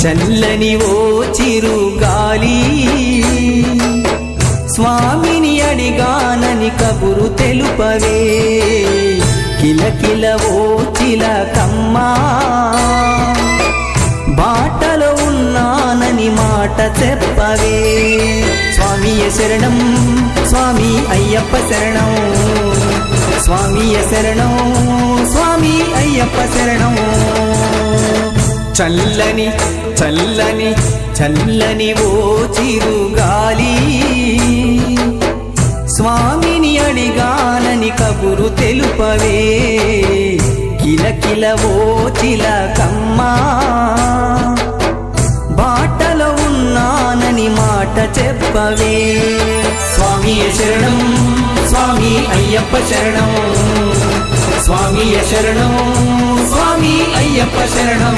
చల్లని ఓ చిరుగాలి స్వామిని అడిగానని కబురు తెలుపవే కిలకిల ఓ చిలకమ్మా బాటలో ఉన్నానని మాట చెప్పవే స్వామియ శరణం స్వామి అయ్యప్ప శరణం స్వామియ శరణం స్వామి అయ్యప్ప శరణం చల్లని చల్లని చల్లని ఓ చిరుగాలి స్వామిని అడిగానని కబురు తెలుపవే కిలకిల ఓ చిలకమ్మా బాటలో ఉన్నానని మాట చెప్పవే స్వామియ శరణం స్వామి అయ్యప్ప శరణం స్వామియ శరణం స్వామి అయ్యప్ప శరణం